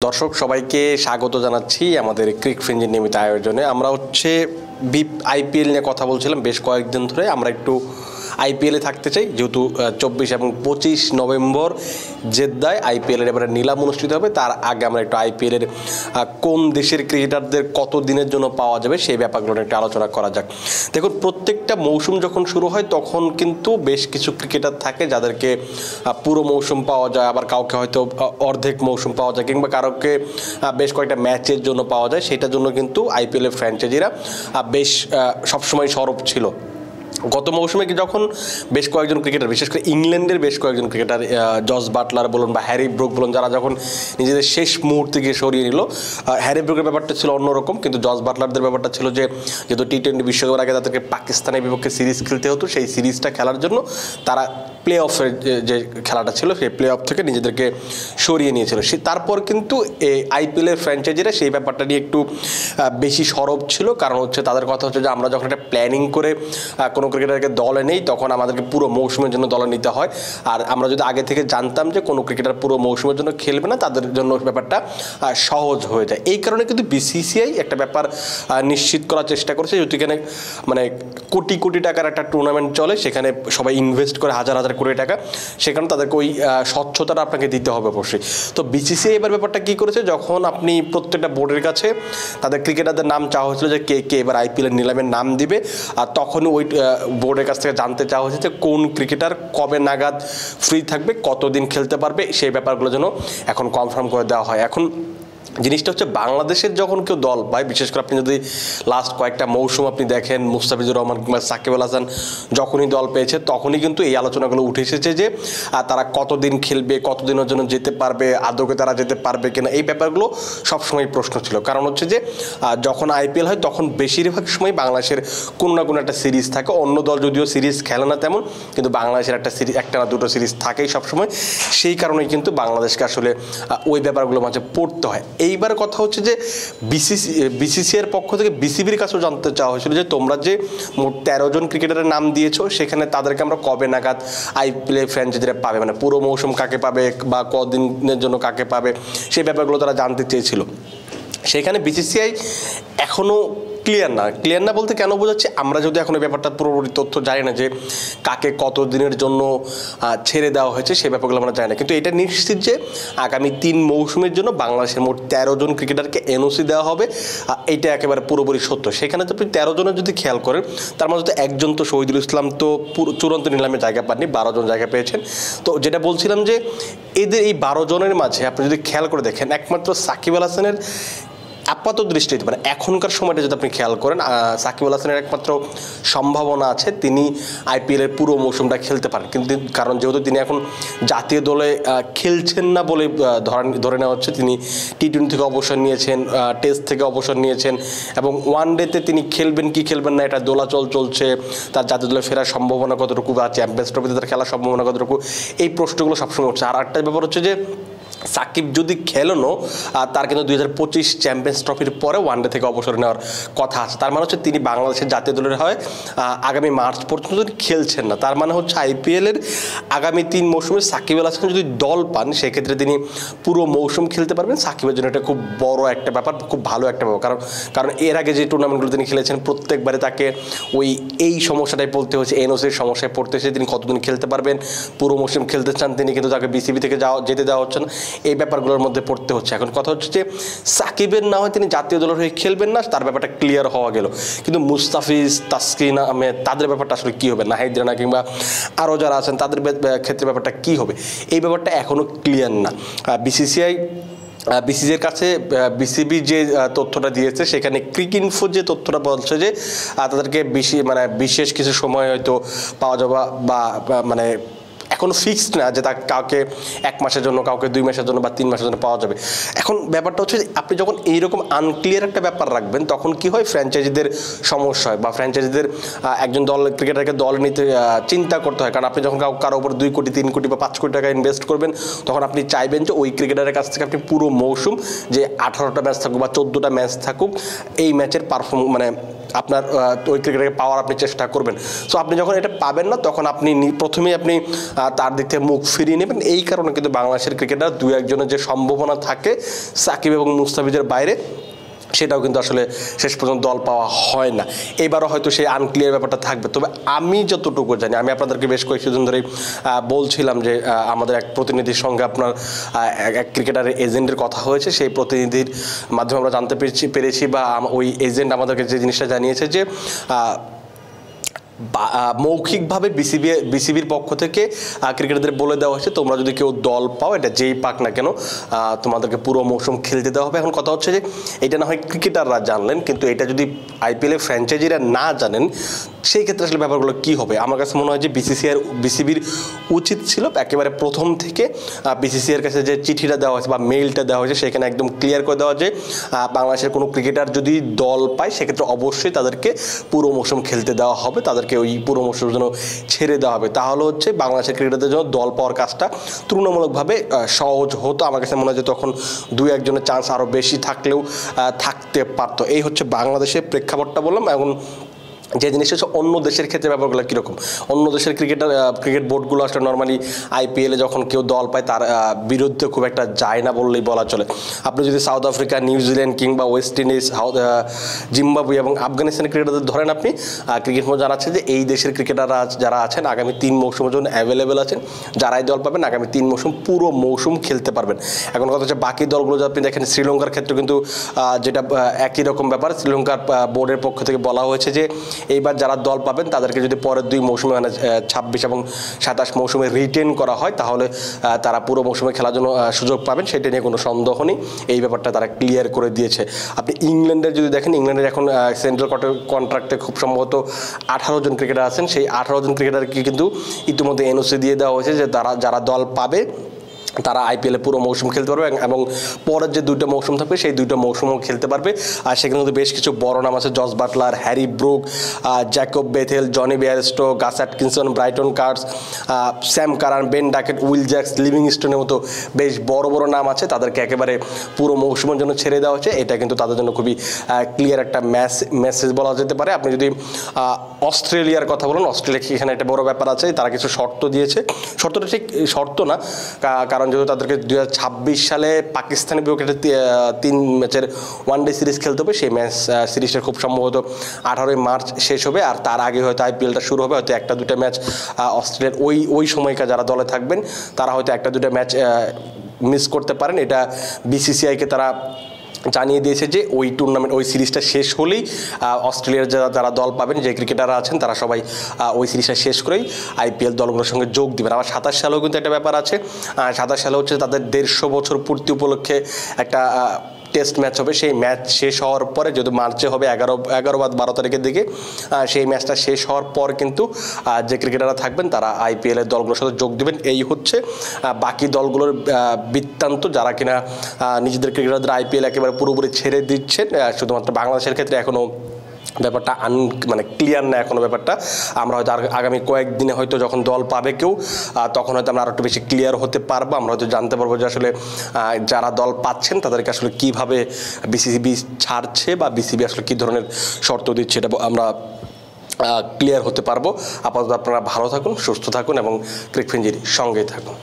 দর্শক সবাইকে স্বাগত জানাচ্ছি আমাদের ক্রিক ফ্রেঞ্জের নিয়মিত আয়োজনে। আমরা আইপিএল নিয়ে কথা বলছিলাম বেশ কয়েকদিন ধরে। আমরা একটু আইপিএলে থাকতে চাই, যেহেতু 24 এবং 25 নভেম্বর জেদ্দায় আইপিএলের এবারে নিলাম অনুষ্ঠিত হবে। তার আগে আমরা একটু আইপিএলের কোন দেশের ক্রিকেটারদের কত দিনের জন্য পাওয়া যাবে সেই ব্যাপারগুলো একটু আলোচনা করা যাক। দেখুন, প্রত্যেকটা মৌসুম যখন শুরু হয় তখন কিন্তু বেশ কিছু ক্রিকেটার থাকে যাদেরকে পুরো মৌসুম পাওয়া যায়, আবার কাউকে হয়তো অর্ধেক মৌসুম পাওয়া যায়, কিংবা কারোকে বেশ কয়েকটা ম্যাচের জন্য পাওয়া যায়। সেটার জন্য কিন্তু আইপিএলের ফ্র্যাঞ্চাইজিরা বেশ সবসময় সরব ছিল। গত মৌসুমে যখন বেশ কয়েকজন ক্রিকেটার, বিশেষ করে ইংল্যান্ডের বেশ কয়েকজন ক্রিকেটার, জস বাটলার বলুন বা হ্যারি ব্রুক বলুন, যারা যখন নিজেদের শেষ মুহূর্তে গিয়ে সরিয়ে নিল, হ্যারি ব্রুকের ব্যাপারটা ছিল অন্যরকম, কিন্তু জস বাটলারদের ব্যাপারটা ছিল যে যেহেতু টি-20 বিশ্বকাপের আগে তাদেরকে পাকিস্তানের বিপক্ষে সিরিজ খেলতে হতো, সেই সিরিজটা খেলার জন্য তারা প্লে অফের যে খেলাটা ছিল সেই প্লে অফ থেকে নিজেদেরকে সরিয়ে নিয়েছিল। তারপর কিন্তু এই আইপিএলের ফ্র্যাঞ্চাইজিরা সেই ব্যাপারটা নিয়ে একটু বেশি সরব ছিল। কারণ হচ্ছে তাদের কথা হচ্ছে যে আমরা যখন একটা প্ল্যানিং করে কোনো ক্রিকেটারকে দলে নেই তখন আমাদেরকে পুরো মৌসুমের জন্য দলে নিতে হয়। আর আমরা যদি আগে থেকে জানতাম যে কোনো ক্রিকেটার পুরো মৌসুমের জন্য খেলবে না, তাদের জন্য ব্যাপারটা সহজ হয়ে যায়। এই কারণে কিন্তু বিসিসিআই একটা ব্যাপার নিশ্চিত করার চেষ্টা করেছে, যেহেতু এখানে মানে কোটি কোটি টাকার একটা টুর্নামেন্ট চলে, সেখানে সবাই ইনভেস্ট করে হাজার হাজার কোটি টাকা, সেখানে তাদেরকে ওই স্বচ্ছতাটা আপনাকে দিতে হবে অবশ্যই। তো বিসিসিআই এবার ব্যাপারটা কী করেছে, যখন আপনি প্রত্যেকটা বোর্ডের কাছে তাদের ক্রিকেটারদের নাম চাওয়া হয়েছিল যে কে কে এবার আইপিএলের নিলামের নাম দিবে, আর তখনই ওই বোর্ডের কাছ থেকে জানতে চাওয়া হয়েছে যে কোন ক্রিকেটার কবে নাগাদ ফ্রি থাকবে, কতদিন খেলতে পারবে, সেই ব্যাপারগুলো যেন এখন কনফার্ম করে দেওয়া হয়। এখন জিনিসটা হচ্ছে বাংলাদেশের যখন কেউ দল পায়, বিশেষ করে আপনি যদি লাস্ট কয়েকটা মৌসুম আপনি দেখেন, মুস্তাফিজুর রহমান কিংবা সাকিব আল হাসান যখনই দল পেয়েছে তখনই কিন্তু এই আলোচনাগুলো উঠে এসেছে যে তারা কতদিন খেলবে, কতদিনের জন্য যেতে পারবে, আদৌকে তারা যেতে পারবে কিনা, এই ব্যাপারগুলো সবসময় প্রশ্ন ছিল। কারণ হচ্ছে যে যখন আইপিএল হয় তখন বেশিরভাগ সময় বাংলাদেশের কোনো না কোনো একটা সিরিজ থাকে। অন্য দল যদিও সিরিজ খেলে না তেমন, কিন্তু বাংলাদেশের একটা না দুটো সিরিজ থাকেই সবসময়। সেই কারণেই কিন্তু বাংলাদেশকে আসলে ওই ব্যাপারগুলো মাঝে পড়তে হয়। এইবার কথা হচ্ছে যে বিসিসিআইয়ের পক্ষ থেকে বিসিবির কাছেও জানতে চাওয়া হয়েছিল যে তোমরা যে মোট 13 জন ক্রিকেটারের নাম দিয়েছো, সেখানে তাদেরকে আমরা কবে নাগাদ আইপিএল ফ্র্যাঞ্চাইজিরা পাবে, মানে পুরো মৌসুম কাকে পাবে বা কদিনের জন্য কাকে পাবে, সেই ব্যাপারগুলো তারা জানতে চেয়েছিল। সেখানে বিসিসিআই এখনও ক্লিয়ার না বলতে কেন বোঝাচ্ছে, আমরা যদি এখন এই ব্যাপারটা পুরোপুরি তথ্য জানি না যে কাকে কত দিনের জন্য ছেড়ে দেওয়া হয়েছে, সেই ব্যাপারগুলো আমরা জানি না। কিন্তু এটা নিশ্চিত যে আগামী 3 মৌসুমের জন্য বাংলাদেশের মোট 13 জন ক্রিকেটারকে এনওসি দেওয়া হবে, এইটা একেবারে পুরোপুরি সত্য। সেখানে তো আপনি 13 জনের যদি খেয়াল করেন, তার মধ্যে তো একজন তো শহীদুল ইসলাম তো চূড়ান্ত নিলামে জায়গা পাননি, 12 জন জায়গা পেয়েছেন। তো যেটা বলছিলাম যে এদের এই 12 জনের মাঝে আপনি যদি খেয়াল করে দেখেন, একমাত্র সাকিব আল হাসানের আপাত দৃষ্টিতে মানে এখনকার সময়টা যদি আপনি খেয়াল করেন, সাকিব আল হাসানের একমাত্র সম্ভাবনা আছে তিনি আইপিএলের পুরো মৌসুমটা খেলতে পারেন। কিন্তু কারণ যেহেতু তিনি এখন জাতীয় দলে খেলছেন না বলে ধরে নেওয়া হচ্ছে, তিনি টি-20 থেকে অবসর নিয়েছেন, টেস্ট থেকে অবসর নিয়েছেন, এবং ওয়ান ডেতে তিনি খেলবেন কি খেলবেন না এটা দোলাচল চলছে। তার জাতীয় দলে ফেরার সম্ভাবনা কতটুকু বা চ্যাম্পিয়ন্স ট্রফিতে তার খেলার সম্ভাবনা কতটুকু, এই প্রশ্নগুলো সবসময় উঠছে। আর একটা ব্যাপার হচ্ছে যে সাকিব যদি খেলেনও, তার কিন্তু 2025 চ্যাম্পিয়ন্স ট্রফির পরে ওয়ানডে থেকে অবসর নেওয়ার কথা আছে। তার মানে হচ্ছে তিনি বাংলাদেশের জাতীয় দলের হয়ে আগামী মার্চ পর্যন্ত খেলছেন না। তার মানে হচ্ছে আইপিএলের আগামী 3 মৌসুমে সাকিব আল হাসান যদি দল পান, সেক্ষেত্রে তিনি পুরো মৌসুম খেলতে পারবেন। সাকিবের জন্য এটা খুব বড় একটা ব্যাপার, খুব ভালো একটা ব্যাপার। কারণ এর আগে যে টুর্নামেন্টগুলো তিনি খেলেছেন প্রত্যেকবারে তাকে এই সমস্যাটাই পড়তে হচ্ছে, এনওসির সমস্যায় পড়তে হচ্ছে। তিনি কতদিন খেলতে পারবেন, পুরো মৌসুম খেলতে চান তিনি, কিন্তু তাকে বিসিবি থেকে যেতে দেওয়া হচ্ছে না, এই ব্যাপারগুলোর মধ্যে পড়তে হচ্ছে। এখন কথা হচ্ছে যে সাকিবের না হয় তিনি জাতীয় দলের হয়ে খেলবেন না, তার ব্যাপারটা ক্লিয়ার হওয়া গেল, কিন্তু মুস্তাফিজ, তাসকিন আহমেদ তাদের ব্যাপারটা আসলে কী হবে, নাহিদ রানা কিংবা আরও যারা আছেন তাদের ক্ষেত্রে ব্যাপারটা কী হবে, এই ব্যাপারটা এখনও ক্লিয়ার না। বিসিসিআইয়ের কাছে বিসিবি যে তথ্যটা দিয়েছে, সেখানে ক্রিকইনফো যে তথ্যটা বলছে যে তাদেরকে বিশেষ কিছু সময় হয়তো পাওয়া যাবে, বা মানে এখনো ফিক্সড না যে তাকে কাউকে 1 মাসের জন্য, কাউকে 2 মাসের জন্য বা 3 মাসের জন্য পাওয়া যাবে। এখন ব্যাপারটা হচ্ছে আপনি যখন এইরকম আনক্লিয়ার একটা ব্যাপার রাখবেন, তখন কি হয়, ফ্র্যাঞ্চাইজিদের সমস্যা হয়, বা ফ্র্যাঞ্চাইজিদের একজন ক্রিকেটারকে দলে নিতে চিন্তা করতে হয়। কারণ আপনি যখন কারো উপর 2 কোটি 3 কোটি বা 5 কোটি টাকা ইনভেস্ট করবেন, তখন আপনি চাইবেন যে ওই ক্রিকেটারের কাছ থেকে আপনি পুরো মৌসুম যে 18টা ম্যাচ থাকুক বা 14টা ম্যাচ থাকুক, এই ম্যাচের আপনার ওই ক্রিকেটারকে পাওয়ার আপনি চেষ্টা করবেন। সো আপনি যখন এটা পাবেন না তখন আপনি প্রথমেই আপনি তার দিক থেকে মুখ ফিরিয়ে নেবেন। এই কারণে কিন্তু বাংলাদেশের ক্রিকেটার দু একজনের যে সম্ভাবনা থাকে সাকিব এবং মুস্তাফিজের বাইরে, সেটাও কিন্তু আসলে শেষ পর্যন্ত দল পাওয়া হয় না। এবারও হয়তো সেই আনক্লিয়ার ব্যাপারটা থাকবে। তবে আমি যতটুকু জানি, আমি আপনাদেরকে বেশ কয়েকদিন ধরেই বলছিলাম যে আমাদের এক প্রতিনিধির সঙ্গে আপনার এক ক্রিকেটারের এজেন্টের কথা হয়েছে। সেই প্রতিনিধির মাধ্যমে আমরা জানতে পেরেছি বা ওই এজেন্ট আমাদেরকে যে জিনিসটা জানিয়েছে যে মৌখিকভাবে বিসিবির পক্ষ থেকে ক্রিকেটারদের বলে দেওয়া হয়েছে তোমরা যদি কেউ দল পাও, এটা যেই পাক না কেন, তোমাদেরকে পুরো মৌসুম খেলতে দেওয়া হবে। এখন কথা হচ্ছে যে এটা না হয় ক্রিকেটাররা জানলেন, কিন্তু এটা যদি আইপিএলের ফ্র্যাঞ্চাইজিরা না জানেন সেই ক্ষেত্রে আসলে ব্যাপারগুলো কী হবে? আমার কাছে মনে হয় যে বিসিবির উচিত ছিল একেবারে প্রথম থেকে বিসিসিআইয়ের কাছে যে চিঠিটা দেওয়া হয়েছে বা মেইলটা দেওয়া হয়েছে সেখানে একদম ক্লিয়ার করে দেওয়া যে বাংলাদেশের কোনো ক্রিকেটার যদি দল পায় সেক্ষেত্রে অবশ্যই তাদেরকে পুরো মৌসুম খেলতে দেওয়া হবে, তাদেরকে ওই পুরো মৌসুমের জন্য ছেড়ে দেওয়া হবে। তাহলে হচ্ছে বাংলাদেশের ক্রিকেটারদের জন্য দল পাওয়ার কাজটা তুলনামূলকভাবে সহজ হতো। আমার কাছে মনে হয় যে তখন দু একজনের চান্স আরও বেশি থাকলেও থাকতে পারতো। এই হচ্ছে বাংলাদেশের প্রেক্ষাপটটা বললাম। এখন যে জিনিসটা হচ্ছে অন্য দেশের ক্ষেত্রে ব্যাপারগুলো কীরকম, অন্য দেশের ক্রিকেট বোর্ডগুলো আসলে নর্মালি আইপিএলে যখন কেউ দল পায় তার বিরুদ্ধে খুব একটা যায় না বললেই বলা চলে। আপনি যদি সাউথ আফ্রিকা, নিউজিল্যান্ড কিংবা ওয়েস্ট ইন্ডিজ, জিম্বাবুয়ে এবং আফগানিস্তানের ক্রিকেটারদের ধরেন আপনি, ক্রিকেট মধ্যে জানাচ্ছে যে এই দেশের ক্রিকেটাররা যারা আছেন আগামী 3 মৌসুমের জন্য অ্যাভেলেবেল আছেন। যারাই দল পাবেন আগামী 3 মৌসুম পুরো মৌসুম খেলতে পারবেন। এখন কথা হচ্ছে বাকি দলগুলো যদি আপনি দেখেন, শ্রীলঙ্কার ক্ষেত্রে কিন্তু যেটা একই রকম ব্যাপার। শ্রীলঙ্কার বোর্ডের পক্ষ থেকে বলা হয়েছে যে এইবার যারা দল পাবেন তাদেরকে যদি পরের 2 মৌসুমে মানে 26 এবং 27 মৌসুমে রিটেন করা হয় তাহলে তারা পুরো মৌসুমে খেলার জন্য সুযোগ পাবেন, সেটা নিয়ে কোনো সন্দেহ নেই। এই ব্যাপারটা তারা ক্লিয়ার করে দিয়েছে। আপনি ইংল্যান্ডের যদি দেখেন, ইংল্যান্ডের এখন সেন্ট্রাল কন্ট্রাক্টে খুব সম্ভবত 18 জন ক্রিকেটার আছেন। সেই 18 জন ক্রিকেটারকে কিন্তু ইতিমধ্যে এনওসি দিয়ে দেওয়া হয়েছে যে যারা দল পাবে তারা আইপিএলে পুরো মৌসুম খেলতে পারবে এবং পরের যে 2টা মৌসুম থাকবে সেই 2টা মৌসুমও খেলতে পারবে। আর সেখানে কিন্তু বেশ কিছু বড় নাম আছে, Jos Buttler, Harry Brook, Jacob Bethell, Jonny Bairstow, Gus Atkinson, Brydon Carse, Sam Curran, Ben Duckett, Will Jacks, লিভিংস্টোনের মতো বেশ বড় বড় নাম আছে। তাদেরকে একেবারে পুরো মৌসুমের জন্য ছেড়ে দেওয়া হচ্ছে। এটা কিন্তু তাদের জন্য খুবই ক্লিয়ার একটা মেসেজ বলা যেতে পারে। আপনি যদি অস্ট্রেলিয়ার কথা বলেন, অস্ট্রেলিয়া এখানে একটা বড় ব্যাপার আছে, তারা কিছু শর্ত দিয়েছে। শর্তটা ঠিক শর্ত না, কারণ যেহেতু তাদেরকে 2026 সালে পাকিস্তানের বিপক্ষে 3 ম্যাচের ওয়ানডে সিরিজ খেলতে হবে। সেই সিরিজটা খুব সম্ভবত 18 মার্চ শেষ হবে, আর তার আগে হয়তো আইপিএলটা শুরু হবে। হয়তো 1-2টা ম্যাচ অস্ট্রেলিয়ার ওই সময়কার যারা দলে থাকবেন তারা হয়তো 1-2টা ম্যাচ মিস করতে পারেন। এটা বিসিসিআইকে তারা জানিয়ে দিয়েছে যে ওই সিরিজটা শেষ হলেই অস্ট্রেলিয়ার যারা দল পাবেন, যে ক্রিকেটাররা আছেন তারা সবাই ওই সিরিজটা শেষ করেই আইপিএল দলগুলোর সঙ্গে যোগ দেবেন। আবার 27 সালেও কিন্তু একটা ব্যাপার আছে। 27 সালে হচ্ছে তাদের 150 বছর পূর্তি উপলক্ষে একটা টেস্ট ম্যাচ হবে। সেই ম্যাচ শেষ হওয়ার পরে, যদি মার্চে হবে 11 বা 12 তারিখের দিকে, সেই ম্যাচটা শেষ হওয়ার পর কিন্তু যে ক্রিকেটাররা থাকবেন তারা আইপিএলের দলগুলোর সাথে যোগ দেবেন। এই হচ্ছে বাকি দলগুলোর বৃত্তান্ত, যারা কিনা নিজেদের ক্রিকেটারদের আইপিএল একেবারে পুরোপুরি ছেড়ে দিচ্ছেন। শুধুমাত্র বাংলাদেশের ক্ষেত্রে এখনও ব্যাপারটা মানে ক্লিয়ার না এখনও ব্যাপারটা। আমরা হয়তো আগামী কয়েকদিনে হয়তো যখন দল পাবে কেউ, তখন হয়তো আমরা আরও একটু বেশি ক্লিয়ার হতে পারবো। আমরা হয়তো জানতে পারবো যে আসলে যারা দল পাচ্ছেন তাদেরকে আসলে কীভাবে বিসিবি ছাড়ছে বা বিসিবি আসলে কী ধরনের শর্ত দিচ্ছে, এটা আমরা ক্লিয়ার হতে পারবো। আপাতত আপনারা ভালো থাকুন, সুস্থ থাকুন এবং ক্রিকফিঞ্জির সঙ্গেই থাকুন।